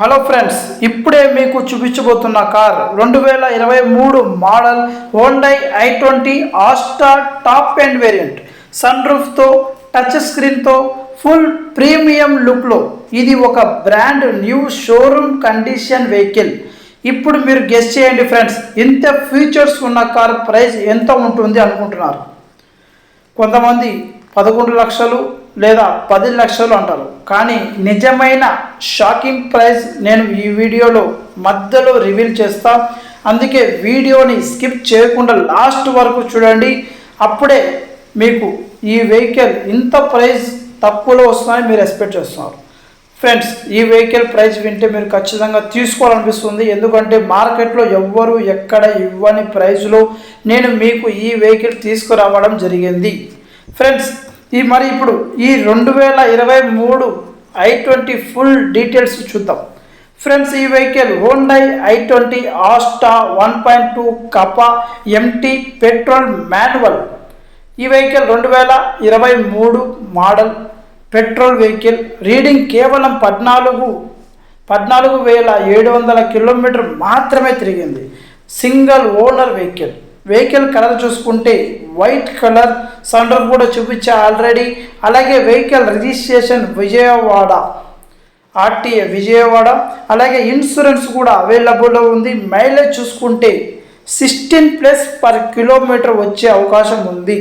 Hello friends, ఇప్పుడే మీకు చూపించబోతున్న car 2023 model Hyundai i20 Asta top end variant. Sun రూఫ్తో, టచ్ స్క్రీన్తో, ఫుల్ ప్రీమియం లుక్లో ఇది ఒక brand new showroom condition vehicle. ఇప్పుడు మీరు గెస్ చేయండి ఫ్రెండ్స్, ఇంత ఫీచర్స్ ఉన్న కార్ ప్రైస్ ఎంత ఉంటుంది అనుకుంటున్నారు? కొంతమంది 11 లక్షలు లేదా 10 లక్షలు అంటారు, కానీ నిజమైన షాకింగ్ ప్రైస్ నేను ఈ వీడియోలో మధ్యలో రివీల్ చేస్తా. అందుకే వీడియోని స్కిప్ చేయకుండా లాస్ట్ వరకు చూడండి. అప్పుడే మీకు ఈ వెహికల్ ఇంత ప్రైస్ తక్కువలో వస్తుందని మీరు ఎక్స్పెక్ట్ చేస్తున్నారు. ఫ్రెండ్స్, ఈ వెహికల్ ప్రైస్ వింటే మీరు ఖచ్చితంగా తీసుకోవాలనిపిస్తుంది. ఎందుకంటే మార్కెట్లో ఎవ్వరు ఎక్కడ ఇవ్వని ప్రైస్లో నేను మీకు ఈ వెహికల్ తీసుకురావడం జరిగింది. ఫ్రెండ్స్, ఇప్పుడు ఈ 2023 i20 ఫుల్ డీటెయిల్స్ చూద్దాం. ఫ్రెండ్స్, ఈ vehicle Hyundai i20 Asta 1.2 kappa empty petrol manual. ఈ vehicle 2023 model petrol vehicle. Reading కేవలం 14,700 కిలోమీటర్ మాత్రమే తిరిగింది. Single owner vehicle. Vehicle colour చూసుకుంటే వైట్ కలర్. సన్ రూఫ్ కూడా చూపించా ఆల్రెడీ. అలాగే vehicle registration Vijayawada, RTA Vijayawada. అలాగే ఇన్సూరెన్స్ కూడా అవైలబుల్లో ఉంది. మైలేజ్ చూసుకుంటే 16+ పర్ కిలోమీటర్ వచ్చే అవకాశం ఉంది.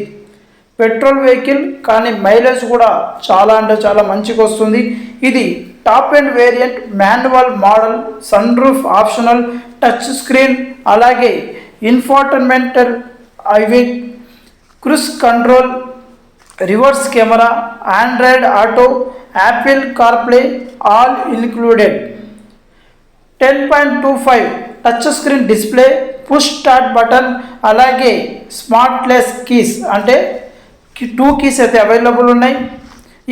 పెట్రోల్ వెహికల్ కానీ మైలేజ్ కూడా చాలా అంటే చాలా మంచిగా వస్తుంది. ఇది top end variant, manual model, sun roof optional, touch screen, అలాగే ఇన్ఫోటైన్మెంటల్, ఐవిక్, cruise control, reverse camera, Android Auto, Apple CarPlay all included. 10.25 touch screen display, push start button, అలాగే స్మార్ట్లెస్ కీస్ అంటే 2 కీస్ అయితే అవైలబుల్ ఉన్నాయి.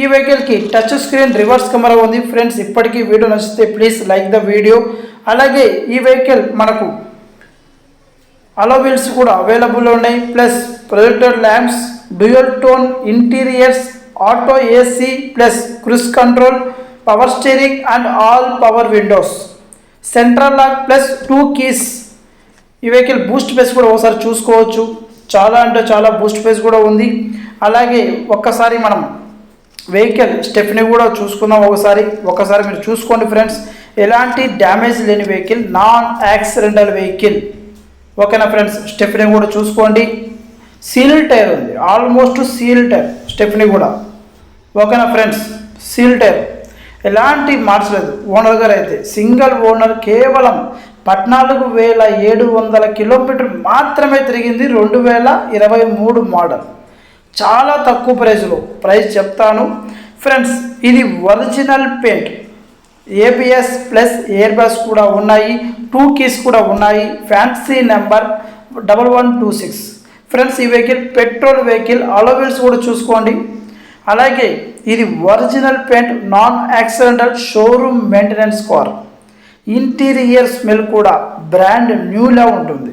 ఈ వెహికల్కి టచ్ స్క్రీన్, రివర్స్ కెమెరా ఉంది. ఫ్రెండ్స్, ఇప్పటికీ వీడియో నచ్చితే ప్లీజ్ లైక్ ద వీడియో. అలాగే ఈ వెహికల్ మనకు అలో వీల్స్ కూడా అవైలబుల్ ఉన్నాయి. Plus projector lamps, dual tone interiors, auto AC, plus cruise control, power steering and all power windows, central lock, plus 2 keys. ఈ vehicle boot space కూడా ఒకసారి చూసుకోవచ్చు. చాలా అంటే చాలా బూస్ట్ బేస్ కూడా ఉంది. అలాగే ఒక్కసారి మనం వెహికల్ స్టెప్ని కూడా చూసుకుందాం. ఒకసారి మీరు చూసుకోండి ఫ్రెండ్స్. ఎలాంటి డ్యామేజ్ లేని వెహికల్, నాన్ యాక్సిడెంటల్ వెహికల్. ఓకేనా ఫ్రెండ్స్? స్టెప్ని కూడా చూసుకోండి. సీల్ టైర్ ఉంది, ఆల్మోస్ట్ సీల్ టైర్ స్టెప్ని కూడా. ఓకేనా ఫ్రెండ్స్? సీల్ టైర్, ఎలాంటి మార్చలేదు. ఓనర్ గారు అయితే సింగిల్ ఓనర్, కేవలం 14,700 కిలోమీటర్ మాత్రమే తిరిగింది. 2023 మోడల్. చాలా తక్కువ ప్రైస్ చెప్తాను ఫ్రెండ్స్. ఇది original paint, ABS plus air bags కూడా ఉన్నాయి. 2 కీస్ కూడా ఉన్నాయి. Fancy number 1126. ఫ్రెండ్స్, ఈ వెహికల్ పెట్రోల్ వెహికల్. అలోవీల్స్ కూడా చూసుకోండి. అలాగే ఇది original paint, non accidental, showroom maintenance car. Interior smell కూడా బ్రాండ్ న్యూలా ఉంటుంది.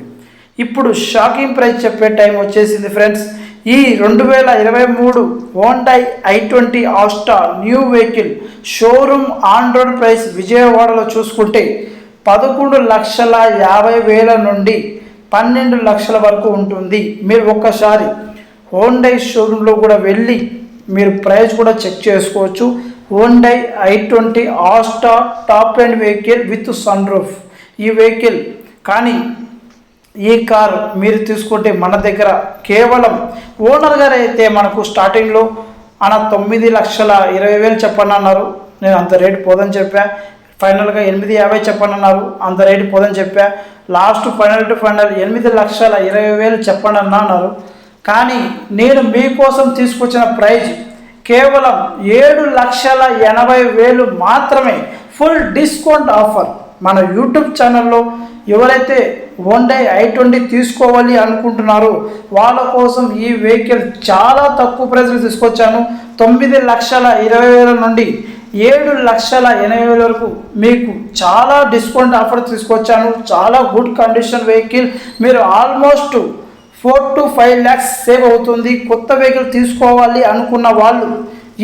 ఇప్పుడు షాకింగ్ ప్రైస్ చెప్పే టైం వచ్చేసింది ఫ్రెండ్స్. ఈ 2023 Hyundai i20 Asta new vehicle showroom on road price విజయవాడలో చూసుకుంటే 11,50,000 నుండి 12 లక్షల వరకు ఉంటుంది. మీరు ఒక్కసారి హోండై షోరూంలో కూడా వెళ్ళి మీరు ప్రైస్ కూడా చెక్ చేసుకోవచ్చు. Hyundai i20 Asta top end vehicle with sun roof ఈ వెహికల్. కానీ ఈ కార్ మీరు తీసుకుంటే మన దగ్గర కేవలం ఓనర్ గారు అయితే మనకు స్టార్టింగ్లో 9,20,000 చెప్పండి అన్నారు. నేను అంత రేటు పోదని చెప్పా. ఫైనల్గా 8,50,000 చెప్పండి అన్నారు. అంత రేటు పోదని చెప్పా. లాస్ట్ ఫైనల్ టు ఫైనల్ 8,20,000 చెప్పండి అన్నారు. కానీ నేను మీకోసం తీసుకొచ్చిన ప్రైజ్ కేవలం 7,80,000 మాత్రమే. Full discount offer. మన యూట్యూబ్ ఛానల్లో ఎవరైతే హోండై i20 తీసుకోవాలి అనుకుంటున్నారో వాళ్ళ కోసం ఈ వెహికల్ చాలా తక్కువ ప్రైస్లో తీసుకొచ్చాను. 9,20,000 నుండి 7,80,000 వరకు మీకు చాలా డిస్కౌంట్ ఆఫర్ తీసుకొచ్చాను. చాలా గుడ్ కండిషన్ వెహికల్. మీరు ఆల్మోస్ట్ 4 to 5 lakhs సేవ్ అవుతుంది. కొత్త వెహికల్ తీసుకోవాలి అనుకున్న వాళ్ళు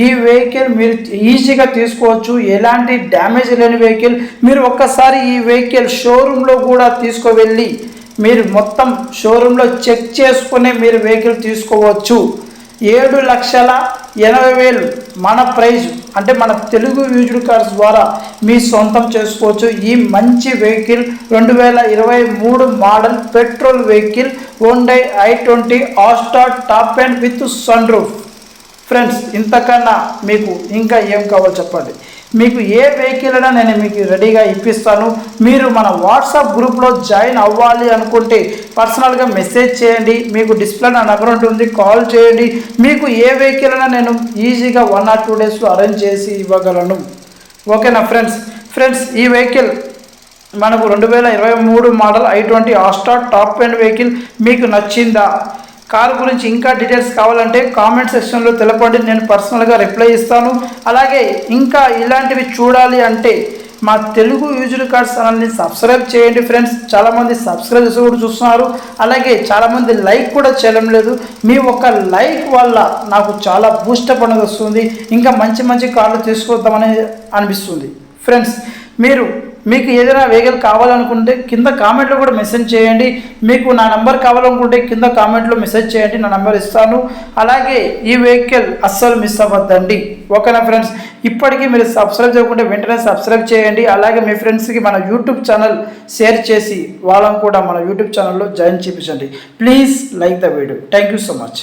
ఈ వెహికల్ మీరు ఈజీగా తీసుకోవచ్చు. ఎలాంటి డ్యామేజ్ లేని వెహికల్. మీరు ఒక్కసారి ఈ వెహికల్ షోరూంలో కూడా తీసుకువెళ్ళి మీరు మొత్తం షోరూంలో చెక్ చేసుకునే మీరు వెహికల్ తీసుకోవచ్చు. 7,80,000 మన ప్రైజ్, అంటే మన తెలుగు యూజ్డ్ కార్స్ ద్వారా మీ సొంతం చేసుకోవచ్చు. ఈ మంచి vehicle 2023 model petrol vehicle Hyundai i20 Asta top end with sun roof. Friends, ఇంతకన్నా మీకు ఇంకా ఏం కావాలో చెప్పండి. మీకు ఏ వెహికల్ అయినా నేను మీకు రెడీగా ఇప్పిస్తాను. మీరు మన వాట్సాప్ గ్రూప్లో జాయిన్ అవ్వాలి అనుకుంటే పర్సనల్గా మెసేజ్ చేయండి. మీకు డిస్ప్లే నా నెంబర్ ఉంటుంది, కాల్ చేయండి. మీకు ఏ వెహికల్ అయినా నేను ఈజీగా 1 or 2 డేస్లో అరేంజ్ చేసి ఇవ్వగలను. ఓకేనా ఫ్రెండ్స్, ఈ వెహికల్ మనకు 2023 model i20 Asta top end vehicle మీకు నచ్చిందా? కారు గురించి ఇంకా డీటెయిల్స్ కావాలంటే కామెంట్ సెక్షన్లో తెలపండి, నేను పర్సనల్గా రిప్లై ఇస్తాను. అలాగే ఇంకా ఇలాంటివి చూడాలి అంటే మా తెలుగు యూజ్డ్ కార్స్ ఛానల్ని సబ్స్క్రైబ్ చేయండి ఫ్రెండ్స్. చాలామంది సబ్స్క్రైబ్ చేసి కూడా చూస్తున్నారు, అలాగే చాలామంది లైక్ కూడా చేయడం లేదు. మీ ఒక్క లైక్ వల్ల నాకు చాలా బూస్టప్ అనేది వస్తుంది, ఇంకా మంచి మంచి కార్లు తీసుకొద్దామని అనిపిస్తుంది. ఫ్రెండ్స్, మీకు ఏదైనా వెహికల్ కావాలనుకుంటే కింద కామెంట్లో కూడా మెసేజ్ చేయండి. మీకు నా నెంబర్ కావాలనుకుంటే కింద కామెంట్లో మెసేజ్ చేయండి, నా నెంబర్ ఇస్తాను. అలాగే ఈ వెహికల్ అస్సలు మిస్ అవ్వద్దండి. ఓకేనా ఫ్రెండ్స్, ఇప్పటికీ మీరు సబ్స్క్రైబ్ చేయకుంటే వెంటనే సబ్స్క్రైబ్ చేయండి. అలాగే మీ ఫ్రెండ్స్కి మన యూట్యూబ్ ఛానల్ షేర్ చేసి వాళ్ళని కూడా మన యూట్యూబ్ ఛానల్లో జాయిన్ చేయించండి. Please like the video. Thank you so much.